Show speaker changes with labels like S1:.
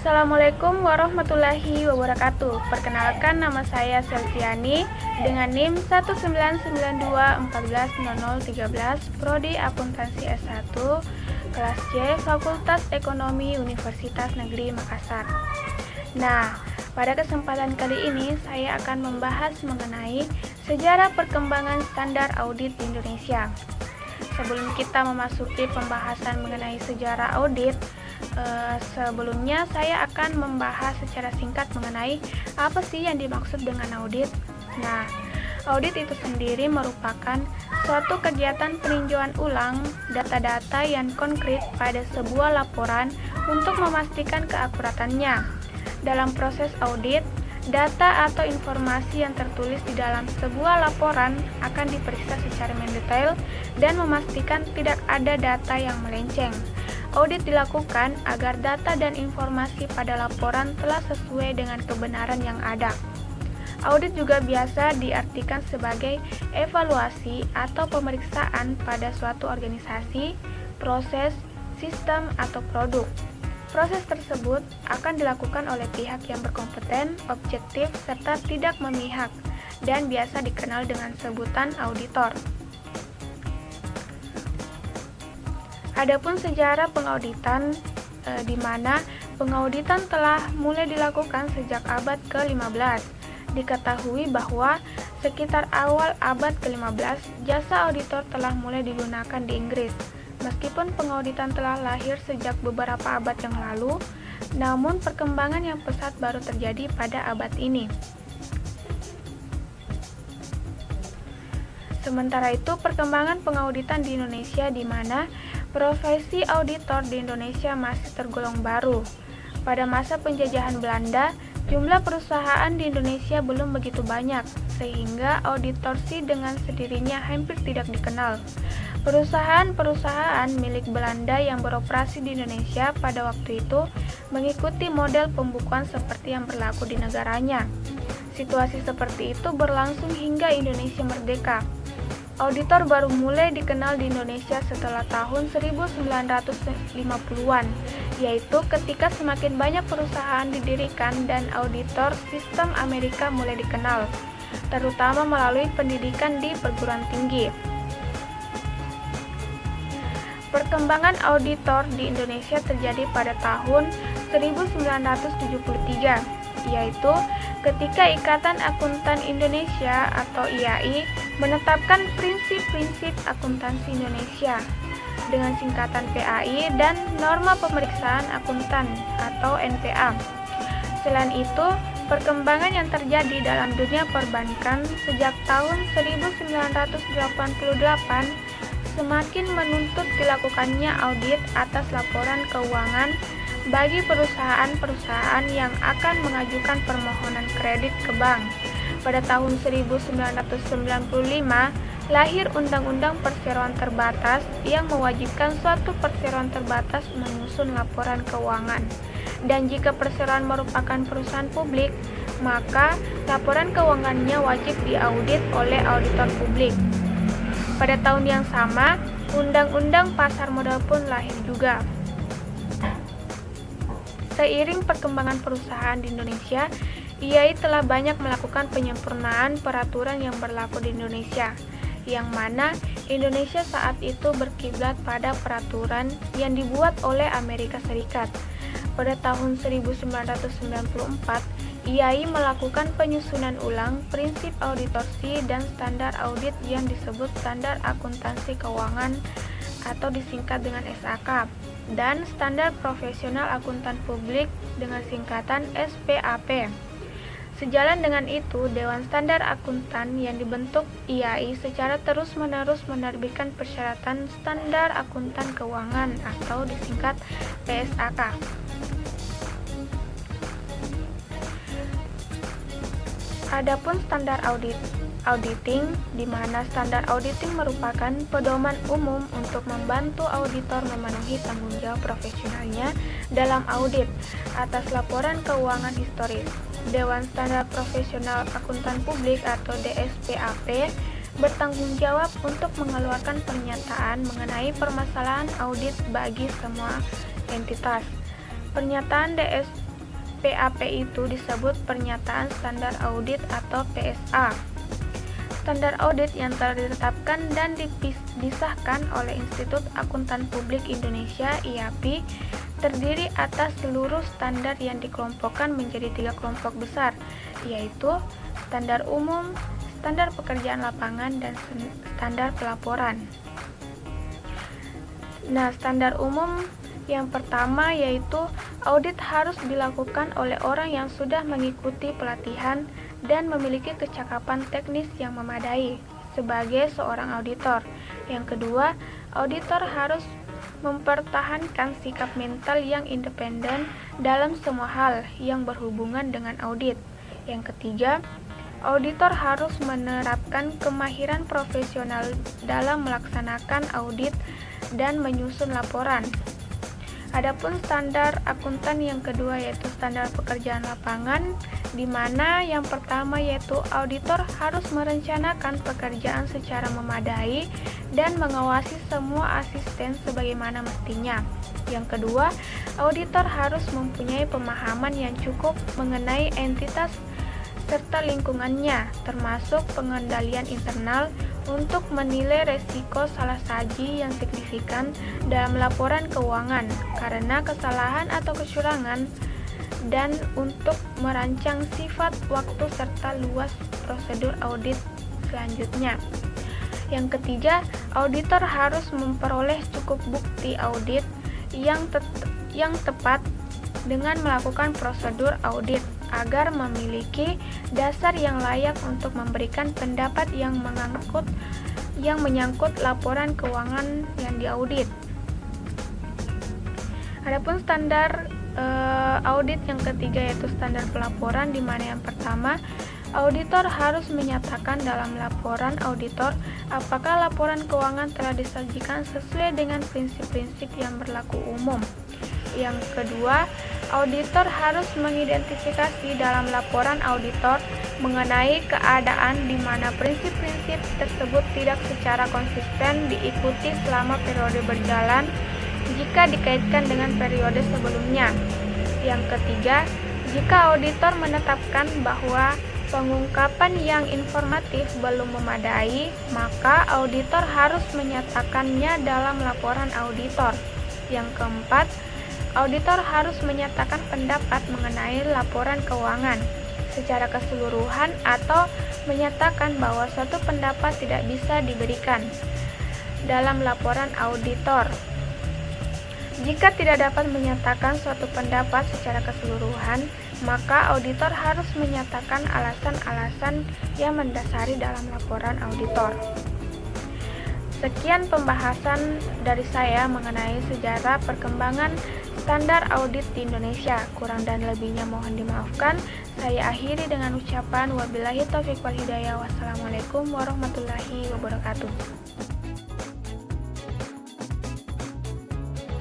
S1: Assalamualaikum warahmatullahi wabarakatuh. Perkenalkan, nama saya Selviani dengan NIM 1992140013, Prodi Akuntansi S1, kelas C, Fakultas Ekonomi Universitas Negeri Makassar. Nah, pada kesempatan kali ini saya akan membahas mengenai sejarah perkembangan standar audit di Indonesia. Sebelum kita memasuki pembahasan mengenai sejarah audit, sebelumnya saya akan membahas secara singkat mengenai apa sih yang dimaksud dengan audit. Nah, audit itu sendiri merupakan suatu kegiatan peninjauan ulang data-data yang konkret pada sebuah laporan untuk memastikan keakuratannya. Dalam proses audit, data atau informasi yang tertulis di dalam sebuah laporan akan diperiksa secara mendetail dan memastikan tidak ada data yang melenceng. Audit dilakukan agar data dan informasi pada laporan telah sesuai dengan kebenaran yang ada. Audit juga biasa diartikan sebagai evaluasi atau pemeriksaan pada suatu organisasi, proses, sistem, atau produk. Proses tersebut akan dilakukan oleh pihak yang berkompeten, objektif, serta tidak memihak, dan biasa dikenal dengan sebutan auditor. Adapun sejarah pengauditan, di mana pengauditan telah mulai dilakukan sejak abad ke-15. Diketahui bahwa sekitar awal abad ke-15, jasa auditor telah mulai digunakan di Inggris. Meskipun pengauditan telah lahir sejak beberapa abad yang lalu, namun perkembangan yang pesat baru terjadi pada abad ini. Sementara itu, perkembangan pengauditan di Indonesia, di mana profesi auditor di Indonesia masih tergolong baru. Pada masa penjajahan Belanda, jumlah perusahaan di Indonesia belum begitu banyak, sehingga auditorsi dengan sendirinya hampir tidak dikenal. Perusahaan-perusahaan milik Belanda yang beroperasi di Indonesia pada waktu itu mengikuti model pembukuan seperti yang berlaku di negaranya. Situasi seperti itu berlangsung hingga Indonesia merdeka. Auditor baru mulai dikenal di Indonesia setelah tahun 1950-an, yaitu ketika semakin banyak perusahaan didirikan dan auditor sistem Amerika mulai dikenal, terutama melalui pendidikan di perguruan tinggi. Perkembangan auditor di Indonesia terjadi pada tahun 1973, yaitu ketika Ikatan Akuntan Indonesia atau IAI menetapkan prinsip-prinsip akuntansi Indonesia dengan singkatan PAI dan norma pemeriksaan akuntan atau NPA. Selain itu, perkembangan yang terjadi dalam dunia perbankan sejak tahun 1988 semakin menuntut dilakukannya audit atas laporan keuangan bagi perusahaan-perusahaan yang akan mengajukan permohonan kredit ke bank. Pada tahun 1995, lahir Undang-Undang Perseroan Terbatas yang mewajibkan suatu perseroan terbatas menyusun laporan keuangan. Dan jika perseroan merupakan perusahaan publik, maka laporan keuangannya wajib diaudit oleh auditor publik. Pada tahun yang sama, Undang-Undang Pasar Modal pun lahir juga. Seiring perkembangan perusahaan di Indonesia, IAI telah banyak melakukan penyempurnaan peraturan yang berlaku di Indonesia, yang mana Indonesia saat itu berkiblat pada peraturan yang dibuat oleh Amerika Serikat. Pada tahun 1994, IAI melakukan penyusunan ulang prinsip auditorsi dan standar audit yang disebut Standar Akuntansi Keuangan atau disingkat dengan SAK, dan Standar Profesional Akuntan Publik dengan singkatan SPAP. Sejalan dengan itu, Dewan Standar Akuntan yang dibentuk IAI secara terus-menerus menerbitkan persyaratan Standar Akuntan Keuangan atau disingkat PSAK. Adapun standar auditing, di mana standar auditing merupakan pedoman umum untuk membantu auditor memenuhi tanggung jawab profesionalnya dalam audit atas laporan keuangan historis. Dewan Standar Profesional Akuntan Publik atau DSPAP bertanggung jawab untuk mengeluarkan pernyataan mengenai permasalahan audit bagi semua entitas. Pernyataan PAP itu disebut Pernyataan Standar Audit atau PSA. Standar audit yang telah ditetapkan dan disahkan oleh Institut Akuntan Publik Indonesia (IAPI) terdiri atas seluruh standar yang dikelompokkan menjadi 3 kelompok besar, yaitu standar umum, standar pekerjaan lapangan, dan standar pelaporan. Nah, standar umum yang pertama yaitu audit harus dilakukan oleh orang yang sudah mengikuti pelatihan dan memiliki kecakapan teknis yang memadai sebagai seorang auditor. Yang kedua, auditor harus mempertahankan sikap mental yang independen dalam semua hal yang berhubungan dengan audit. Yang ketiga, auditor harus menerapkan kemahiran profesional dalam melaksanakan audit dan menyusun laporan. Adapun standar akuntan yang kedua yaitu standar pekerjaan lapangan, di mana yang pertama yaitu auditor harus merencanakan pekerjaan secara memadai dan mengawasi semua asisten sebagaimana mestinya. Yang kedua, auditor harus mempunyai pemahaman yang cukup mengenai entitas serta lingkungannya, termasuk pengendalian internal untuk menilai resiko salah saji yang signifikan dalam laporan keuangan karena kesalahan atau kecurangan, dan untuk merancang sifat, waktu, serta luas prosedur audit selanjutnya. Yang ketiga, auditor harus memperoleh cukup bukti audit yang tepat dengan melakukan prosedur audit agar memiliki dasar yang layak untuk memberikan pendapat yang menyangkut laporan keuangan yang diaudit. Adapun standar audit yang ketiga yaitu standar pelaporan, di mana yang pertama, auditor harus menyatakan dalam laporan auditor apakah laporan keuangan telah disajikan sesuai dengan prinsip-prinsip yang berlaku umum. Yang kedua, auditor harus mengidentifikasi dalam laporan auditor mengenai keadaan di mana prinsip-prinsip tersebut tidak secara konsisten diikuti selama periode berjalan jika dikaitkan dengan periode sebelumnya. Yang ketiga, jika auditor menetapkan bahwa pengungkapan yang informatif belum memadai, maka auditor harus menyatakannya dalam laporan auditor. Yang keempat, auditor harus menyatakan pendapat mengenai laporan keuangan secara keseluruhan atau menyatakan bahwa suatu pendapat tidak bisa diberikan dalam laporan auditor. Jika tidak dapat menyatakan suatu pendapat secara keseluruhan, maka auditor harus menyatakan alasan-alasan yang mendasari dalam laporan auditor. Sekian pembahasan dari saya mengenai sejarah perkembangan standar audit di Indonesia. Kurang dan lebihnya mohon dimaafkan. Saya akhiri dengan ucapan wabillahi taufiq wal hidayah. Wassalamualaikum warahmatullahi wabarakatuh.